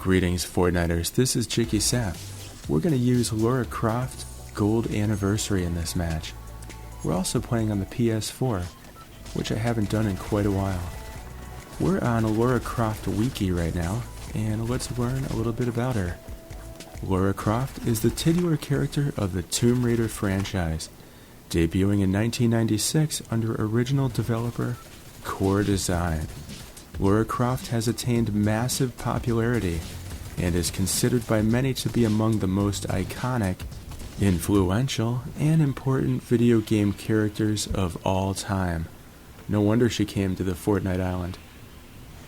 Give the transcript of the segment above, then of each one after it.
Greetings Fortniters, this is JikkySef. We're going to use Lara Croft Gold Anniversary in this match. We're also playing on the PS4, which I haven't done in quite a while. We're on Lara Croft Wiki right now, and let's learn a little bit about her. Lara Croft is the titular character of the Tomb Raider franchise, debuting in 1996 under original developer Core Design. Lara Croft has attained massive popularity and is considered by many to be among the most iconic, influential, and important video game characters of all time. No wonder she came to the Fortnite island.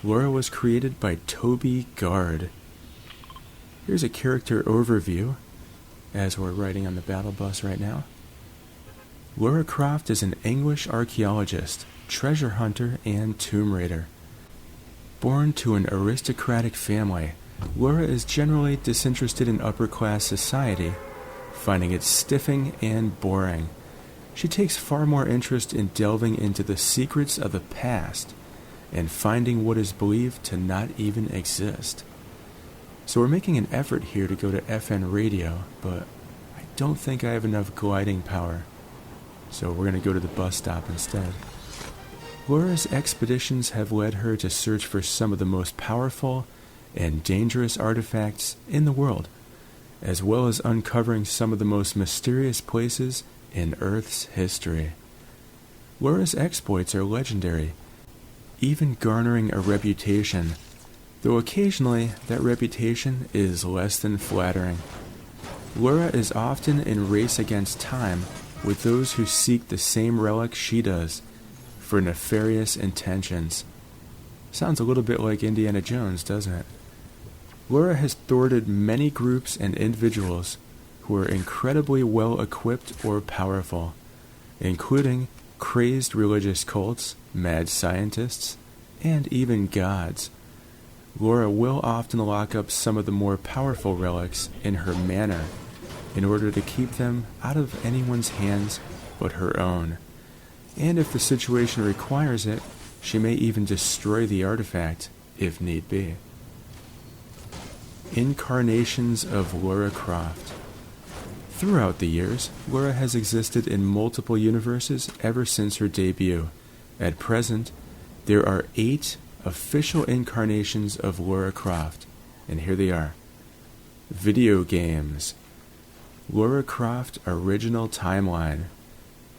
Lara was created by Toby Gard. Here's a character overview as we're riding on the battle bus right now. Lara Croft is an English archaeologist, treasure hunter, and tomb raider. Born to an aristocratic family, Lara is generally disinterested in upper-class society, finding it stiffing and boring. She takes far more interest in delving into the secrets of the past and finding what is believed to not even exist. So we're making an effort here to go to FN radio, but I don't think I have enough gliding power, so we're going to go to the bus stop instead. Lara's expeditions have led her to search for some of the most powerful and dangerous artifacts in the world, as well as uncovering some of the most mysterious places in Earth's history. Lara's exploits are legendary, even garnering a reputation, though occasionally that reputation is less than flattering. Lara is often in race against time with those who seek the same relic she does, for nefarious intentions. Sounds a little bit like Indiana Jones, doesn't it? Lara has thwarted many groups and individuals who are incredibly well equipped or powerful, including crazed religious cults, mad scientists, and even gods. Lara will often lock up some of the more powerful relics in her manor in order to keep them out of anyone's hands but her own. And if the situation requires it, she may even destroy the artifact, if need be. Incarnations of Lara Croft. Throughout the years, Lara has existed in multiple universes ever since her debut. At present, there are 8 official incarnations of Lara Croft, and here they are. Video games. Lara Croft Original Timeline.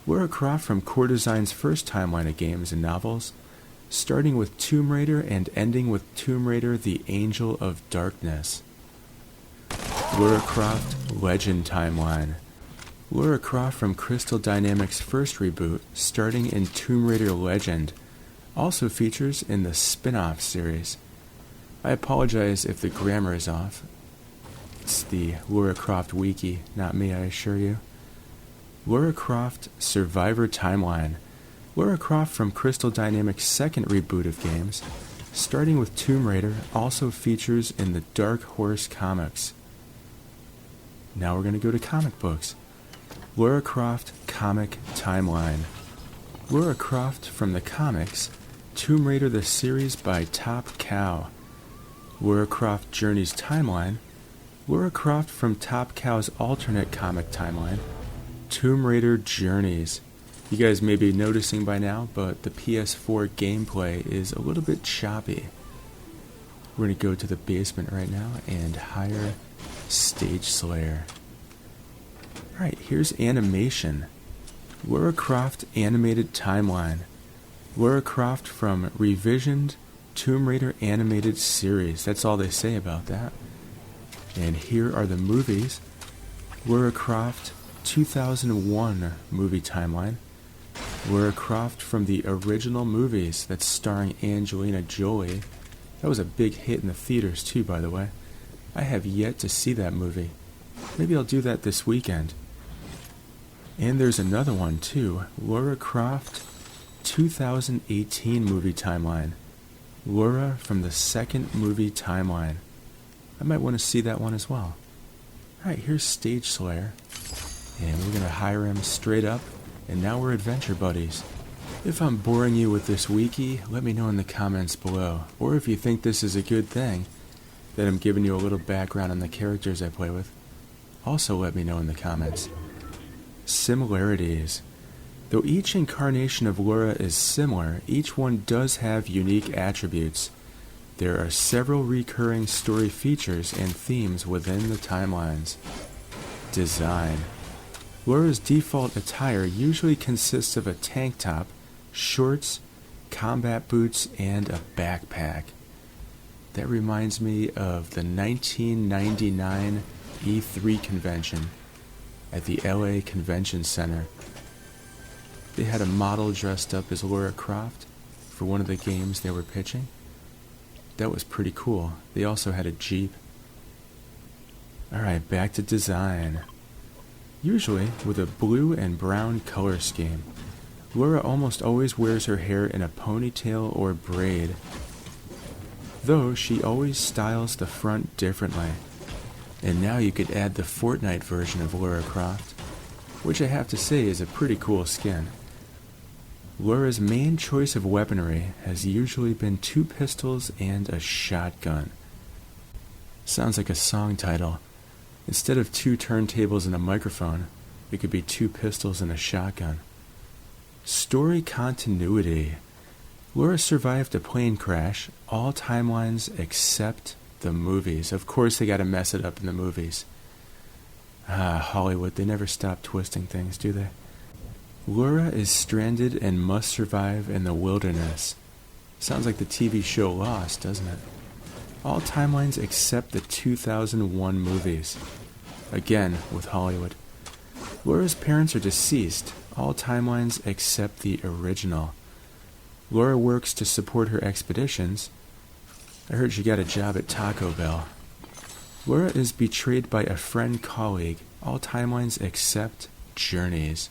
Lara Croft from Core Design's first timeline of games and novels, starting with Tomb Raider and ending with Tomb Raider the Angel of Darkness. Lara Croft Legend Timeline. Lara Croft from Crystal Dynamics' first reboot, starting in Tomb Raider Legend, also features in the spin-off series. I apologize if the grammar is off. It's the Lara Croft wiki, not me, I assure you. Lara Croft Survivor Timeline. Lara Croft from Crystal Dynamics' second reboot of games, starting with Tomb Raider, also features in the Dark Horse comics. Now we're going to go to comic books. Lara Croft Comic Timeline. Lara Croft from the comics, Tomb Raider the series by Top Cow. Lara Croft Journeys Timeline. Lara Croft from Top Cow's alternate comic timeline, Tomb Raider Journeys. You guys may be noticing by now, but the PS4 gameplay is a little bit choppy. We're going to go to the basement right now and hire Stage Slayer. Alright, here's animation. Lara Croft Animated Timeline. Lara Croft from Revisioned Tomb Raider Animated Series. That's all they say about that. And here are the movies. Lara Croft 2001 movie timeline. Lara Croft from the original movies, that's starring Angelina Jolie. That was a big hit in the theaters too, by the way. I have yet to see that movie. Maybe I'll do that this weekend. And there's another one too. Lara Croft 2018 movie timeline. Lara from the second movie timeline. I might want to see that one as well. Alright, here's Stage Slayer. And we're going to hire him straight up, and now we're adventure buddies. If I'm boring you with this wiki, let me know in the comments below. Or if you think this is a good thing, that I'm giving you a little background on the characters I play with, also let me know in the comments. Similarities. Though each incarnation of Lara is similar, each one does have unique attributes. There are several recurring story features and themes within the timelines. Design. Lara's default attire usually consists of a tank top, shorts, combat boots, and a backpack. That reminds me of the 1999 E3 convention at the LA Convention Center. They had a model dressed up as Lara Croft for one of the games they were pitching. That was pretty cool. They also had a Jeep. Alright, back to design. Usually with a blue and brown color scheme. Lara almost always wears her hair in a ponytail or braid, though she always styles the front differently. And now you could add the Fortnite version of Lara Croft, which I have to say is a pretty cool skin. Lara's main choice of weaponry has usually been 2 pistols and a shotgun. Sounds like a song title. Instead of 2 turntables and a microphone, it could be 2 pistols and a shotgun. Story continuity. Lara survived a plane crash, all timelines except the movies. Of course they gotta mess it up in the movies. Hollywood, they never stop twisting things, do they? Lara is stranded and must survive in the wilderness. Sounds like the TV show Lost, doesn't it? All timelines except the 2001 movies. Again, with Hollywood. Lara's parents are deceased. All timelines except the original. Lara works to support her expeditions. I heard she got a job at Taco Bell. Lara is betrayed by a friend colleague. All timelines except Journeys.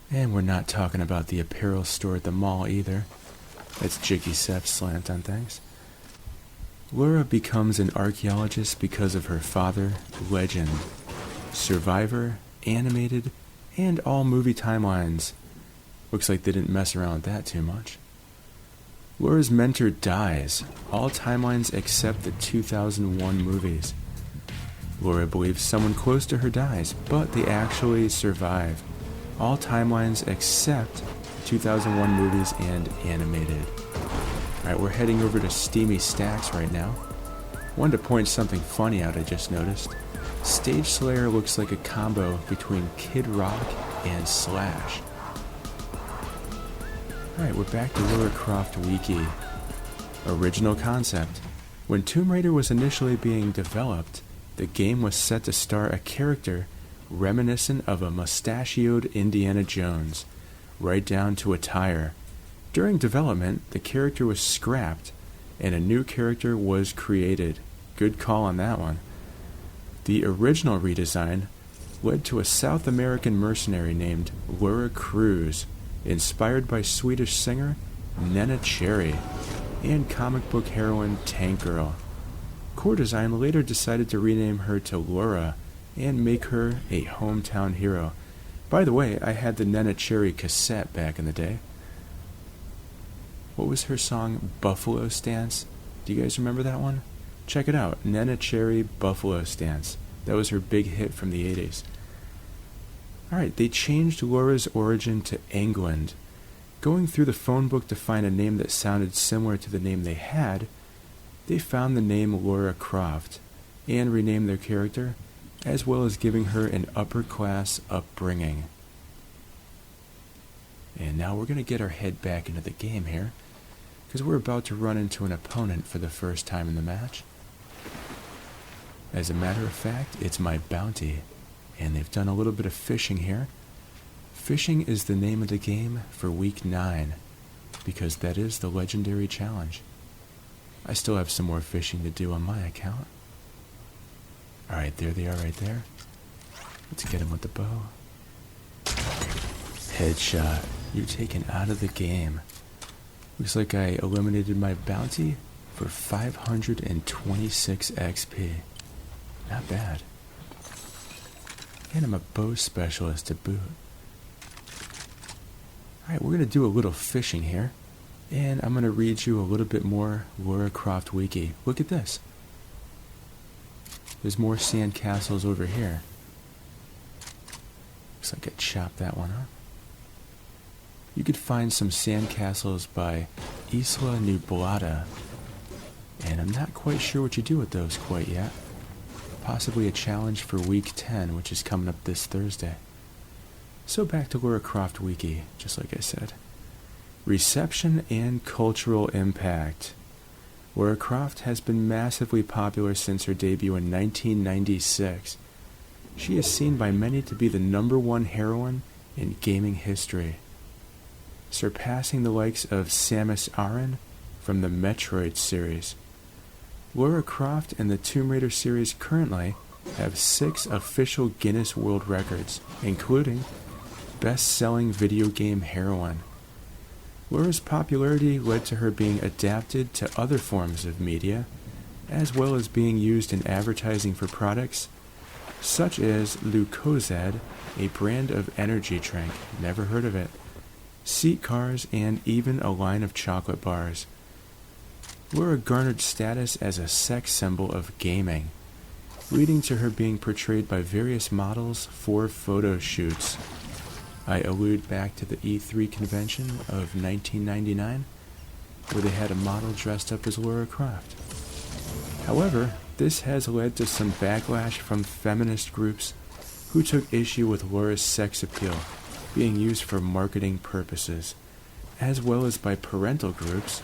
And we're not talking about the apparel store at the mall either. That's JikkySef's slant on things. Lara becomes an archaeologist because of her father, Legend, Survivor, Animated, and all movie timelines. Looks like they didn't mess around with that too much. Lara's mentor dies, all timelines except the 2001 movies. Lara believes someone close to her dies, but they actually survive. All timelines except 2001 movies and animated. Alright, we're heading over to Steamy Stacks right now. Wanted to point something funny out I just noticed. Stage Slayer looks like a combo between Kid Rock and Slash. Alright, we're back to Lara Croft Wiki. Original concept. When Tomb Raider was initially being developed, the game was set to star a character reminiscent of a mustachioed Indiana Jones, right down to attire. During development, the character was scrapped, and a new character was created. Good call on that one. The original redesign led to a South American mercenary named Lara Cruz, inspired by Swedish singer Nena Cherry and comic book heroine Tank Girl. Core Design later decided to rename her to Lara and make her a hometown hero. By the way, I had the Nena Cherry cassette back in the day. What was her song? Buffalo Stance? Do you guys remember that one? Check it out. Nena Cherry, Buffalo Stance. That was her big hit from the 80s. Alright, they changed Lara's origin to England. Going through the phone book to find a name that sounded similar to the name they had, they found the name Lara Croft and renamed their character, as well as giving her an upper-class upbringing. And now we're going to get our head back into the game here, because we're about to run into an opponent for the first time in the match. As a matter of fact, it's my bounty, and they've done a little bit of fishing here. Fishing is the name of the game for week 9, because that is the legendary challenge. I still have some more fishing to do on my account. Alright, there they are right there. Let's get him with the bow. Headshot. You're taken out of the game. Looks like I eliminated my bounty for 526 XP. Not bad. And I'm a bow specialist to boot. Alright, we're going to do a little fishing here. And I'm going to read you a little bit more Lara Croft Wiki. Look at this. There's more sand castles over here. Looks like I chopped that one up. You could find some sand castles by Isla Nublada, and I'm not quite sure what you do with those quite yet. Possibly a challenge for week 10, which is coming up this Thursday. So back to Lara Croft Wiki, just like I said. Reception and cultural impact. Lara Croft has been massively popular since her debut in 1996. She is seen by many to be the #1 heroine in gaming history, surpassing the likes of Samus Aran from the Metroid series. Lara Croft and the Tomb Raider series currently have 6 official Guinness World Records, including best-selling video game heroine. Lara's popularity led to her being adapted to other forms of media, as well as being used in advertising for products such as Lucozad, a brand of energy drink, never heard of it, seat cars, and even a line of chocolate bars. Lara garnered status as a sex symbol of gaming, leading to her being portrayed by various models for photo shoots. I allude back to the E3 convention of 1999, where they had a model dressed up as Lara Croft. However, this has led to some backlash from feminist groups who took issue with Lara's sex appeal being used for marketing purposes, as well as by parental groups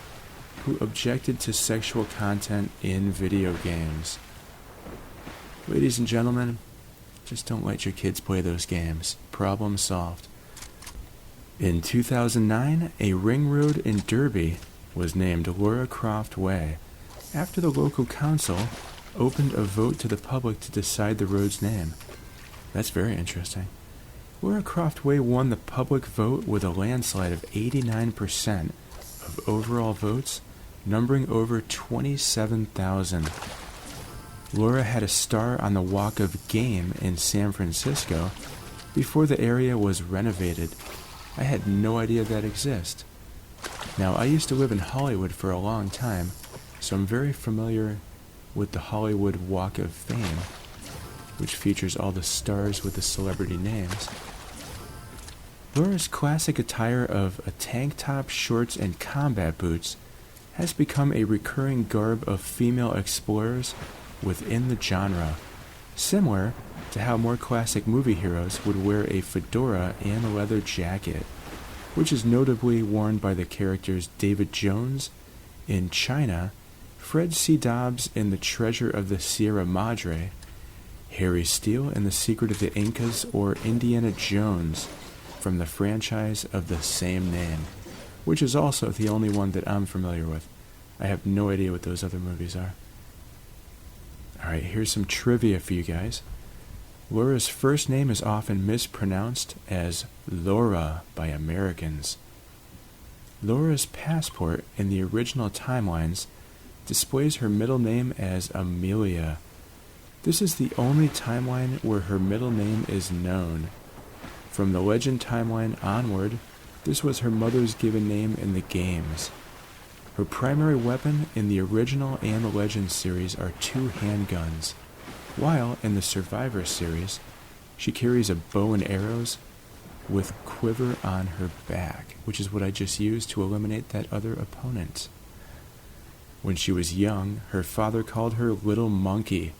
who objected to sexual content in video games. Ladies and gentlemen, just don't let your kids play those games. Problem solved. In 2009, a ring road in Derby was named Lara Croft Way after the local council opened a vote to the public to decide the road's name. That's very interesting. Lara Croft Way won the public vote with a landslide of 89% of overall votes, numbering over 27,000. Lara had a star on the Walk of Game in San Francisco before the area was renovated. I had no idea that exists. Now, I used to live in Hollywood for a long time, so I'm very familiar with the Hollywood Walk of Fame, which features all the stars with the celebrity names. Lara's classic attire of a tank top, shorts, and combat boots has become a recurring garb of female explorers within the genre, similar to how more classic movie heroes would wear a fedora and a leather jacket, which is notably worn by the characters David Jones in China, Fred C. Dobbs in The Treasure of the Sierra Madre, Harry Steele in The Secret of the Incas, or Indiana Jones from the franchise of the same name, which is also the only one that I'm familiar with. I have no idea what those other movies are. Alright, here's some trivia for you guys. Lara's first name is often mispronounced as Laura by Americans. Lara's passport in the original timelines displays her middle name as Amelia. This is the only timeline where her middle name is known. From the Legend timeline onward, this was her mother's given name in the games. Her primary weapon in the original and the Legend series are 2 handguns, while in the Survivor series, she carries a bow and arrows with quiver on her back, which is what I just used to eliminate that other opponent. When she was young, her father called her Little Monkey.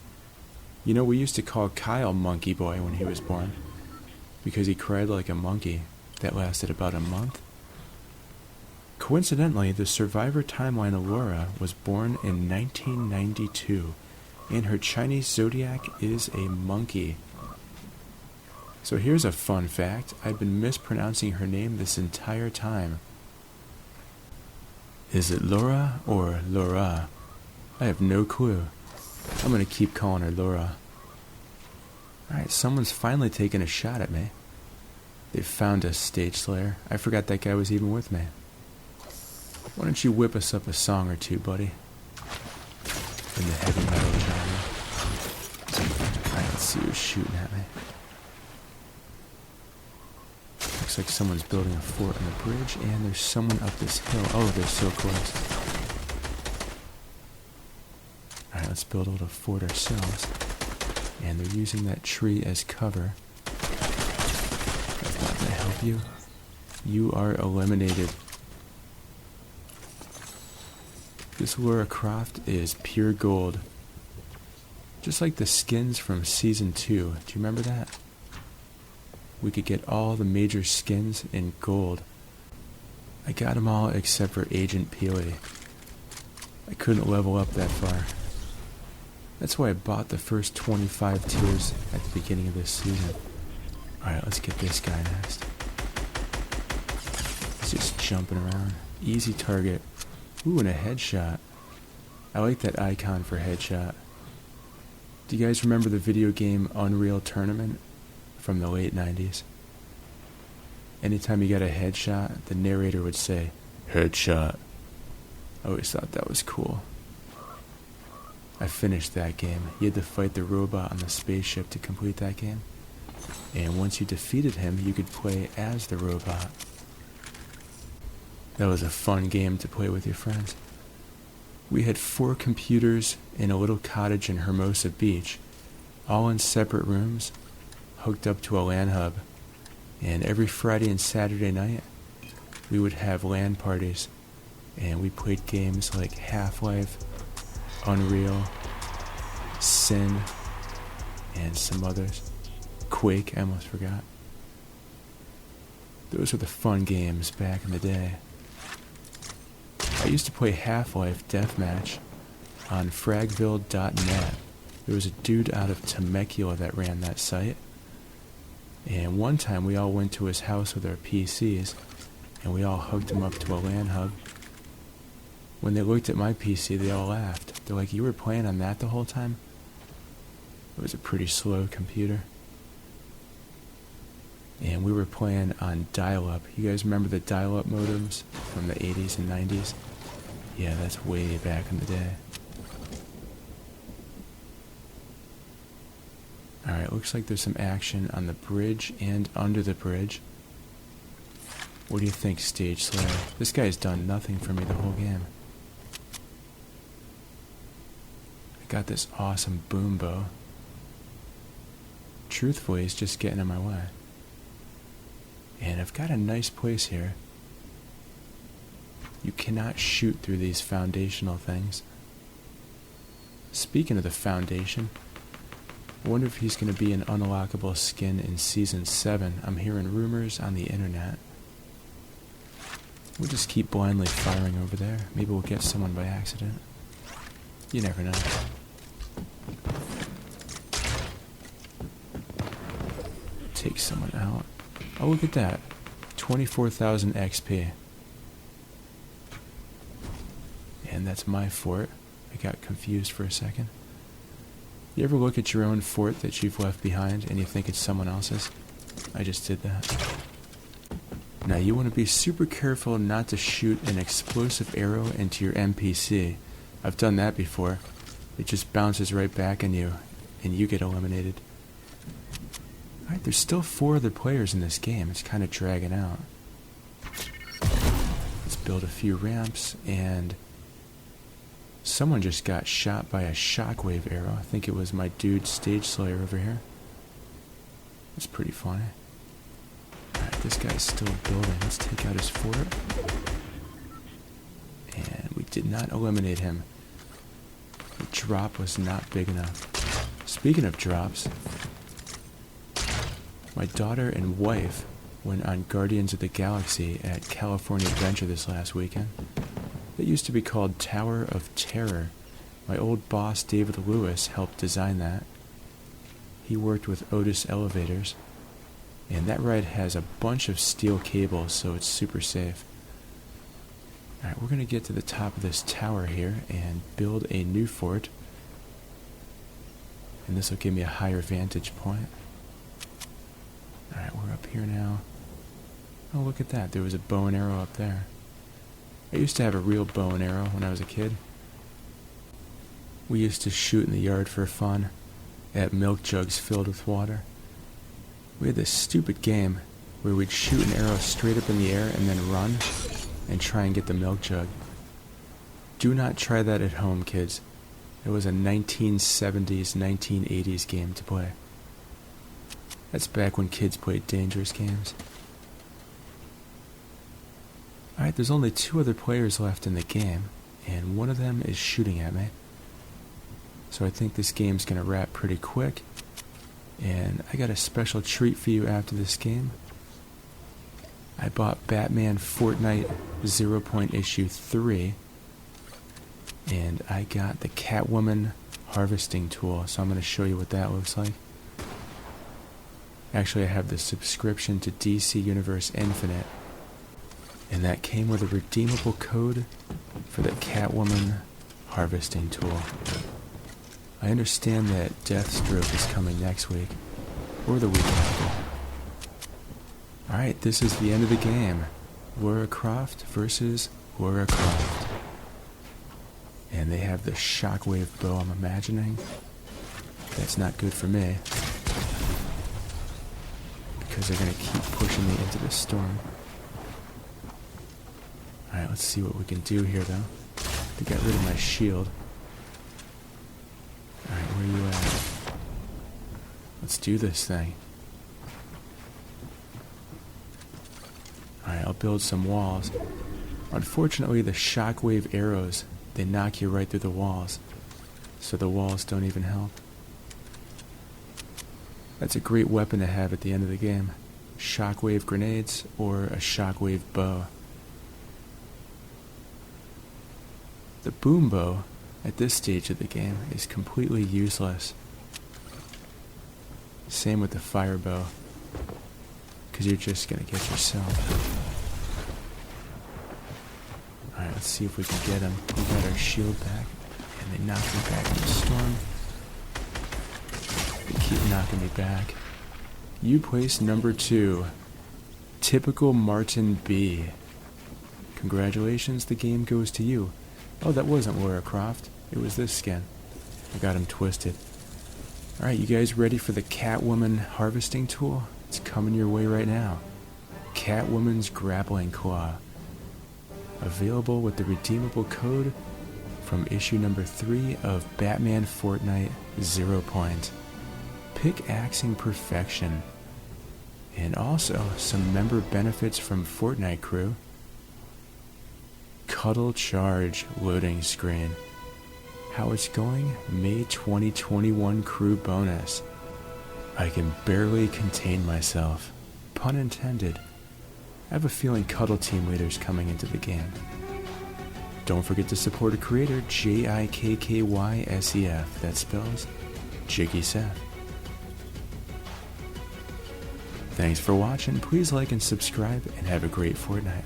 You know, we used to call Kyle Monkey Boy when he was born, because he cried like a monkey. That lasted about a month. Coincidentally, the Survivor timeline of Lara was born in 1992, and her Chinese zodiac is a monkey. So here's a fun fact. I've been mispronouncing her name this entire time. Is it Laura or Laura? I have no clue. I'm going to keep calling her Laura. Alright, someone's finally taken a shot at me. They found us, Stage Slayer. I forgot that guy was even with me. Why don't you whip us up a song or two, buddy? In the heavy metal genre. Alright, let's see who's shooting at me. Looks like someone's building a fort on the bridge, and there's someone up this hill. Oh, they're so close. Alright, let's build a little fort ourselves. And they're using that tree as cover. That's not going to help you. You are eliminated. This Lara Croft is pure gold. Just like the skins from Season 2. Do you remember that? We could get all the major skins in gold. I got them all except for Agent Peely. I couldn't level up that far. That's why I bought the first 25 tiers at the beginning of this season. Alright, let's get this guy next. He's just jumping around. Easy target. Ooh, and a headshot. I like that icon for headshot. Do you guys remember the video game Unreal Tournament from the late 90s? Anytime you got a headshot, the narrator would say, "Headshot." I always thought that was cool. I finished that game. You had to fight the robot on the spaceship to complete that game. And once you defeated him, you could play as the robot. That was a fun game to play with your friends. We had 4 computers in a little cottage in Hermosa Beach, all in separate rooms, hooked up to a LAN hub. And every Friday and Saturday night, we would have LAN parties. And we played games like Half-Life, Unreal, Sin, and some others. Quake, I almost forgot. Those were the fun games back in the day. I used to play Half-Life Deathmatch on fragville.net. There was a dude out of Temecula that ran that site. And one time we all went to his house with our PCs, and we all hooked him up to a LAN hub. When they looked at my PC, they all laughed. They're like, "You were playing on that the whole time?" It was a pretty slow computer. And we were playing on dial-up. You guys remember the dial-up modems from the 80s and 90s? Yeah, that's way back in the day. Alright, looks like there's some action on the bridge and under the bridge. What do you think, Stage Slayer? This guy's done nothing for me the whole game. I got this awesome boom bow. Truthfully, he's just getting in my way. And I've got a nice place here. You cannot shoot through these foundational things. Speaking of the foundation, I wonder if he's going to be an unlockable skin in Season 7. I'm hearing rumors on the internet. We'll just keep blindly firing over there. Maybe we'll get someone by accident. You never know. Take someone out. Oh, look at that. 24,000 XP. And that's my fort. I got confused for a second. You ever look at your own fort that you've left behind and you think it's someone else's? I just did that. Now you want to be super careful not to shoot an explosive arrow into your NPC. I've done that before. It just bounces right back on you and you get eliminated. Alright, there's still 4 other players in this game. It's kind of dragging out. Let's build a few ramps, and someone just got shot by a shockwave arrow. I think it was my dude Stage Slayer over here. That's pretty funny. Alright, this guy's still building. Let's take out his fort. And we did not eliminate him. The drop was not big enough. Speaking of drops, my daughter and wife went on Guardians of the Galaxy at California Adventure this last weekend. It used to be called Tower of Terror. My old boss, David Lewis, helped design that. He worked with Otis Elevators. And that ride has a bunch of steel cables, so it's super safe. Alright, we're going to get to the top of this tower here and build a new fort. And this will give me a higher vantage point. Alright, we're up here now. Oh, look at that. There was a bow and arrow up there. I used to have a real bow and arrow when I was a kid. We used to shoot in the yard for fun at milk jugs filled with water. We had this stupid game where we'd shoot an arrow straight up in the air and then run and try and get the milk jug. Do not try that at home, kids. It was a 1970s, 1980s game to play. That's back when kids played dangerous games. Alright, there's only 2 other players left in the game, and one of them is shooting at me. So I think this game's gonna wrap pretty quick, and I got a special treat for you after this game. I bought Batman Fortnite 0. Issue 3, and I got the Catwoman harvesting tool, so I'm going to show you what that looks like. Actually, I have the subscription to DC Universe Infinite, and that came with a redeemable code for the Catwoman harvesting tool. I understand that Deathstroke is coming next week, or the week after. Alright, this is the end of the game. Lara Croft versus Lara Croft. And they have the shockwave bow, I'm imagining. That's not good for me, because they're going to keep pushing me into the storm. Alright, let's see what we can do here, though. To get rid of my shield. Alright, where are you at? Let's do this thing. Alright, I'll build some walls. Unfortunately, the shockwave arrows, they knock you right through the walls, so the walls don't even help. That's a great weapon to have at the end of the game. Shockwave grenades or a shockwave bow. The boom bow at this stage of the game is completely useless. Same with the fire bow, because you're just going to get yourself. Alright, let's see if we can get him. We got our shield back, and they knocked me back in the storm. They keep knocking me back. You placed number 2. Typical Martin B. Congratulations, the game goes to you. Oh, that wasn't Lara Croft. It was this skin. I got him twisted. Alright, you guys ready for the Catwoman harvesting tool? It's coming your way right now. Catwoman's grappling claw. Available with the redeemable code from issue number 3 of Batman Fortnite 0. Pickaxing perfection. And also some member benefits from Fortnite crew. Cuddle charge loading screen. How it's going? May 2021 crew bonus. I can barely contain myself. Pun intended. I have a feeling Cuddle Team Leader's coming into the game. Don't forget to support a creator, JikkySef. That spells JikkySef. Thanks for watching. Please like and subscribe, and have a great Fortnite.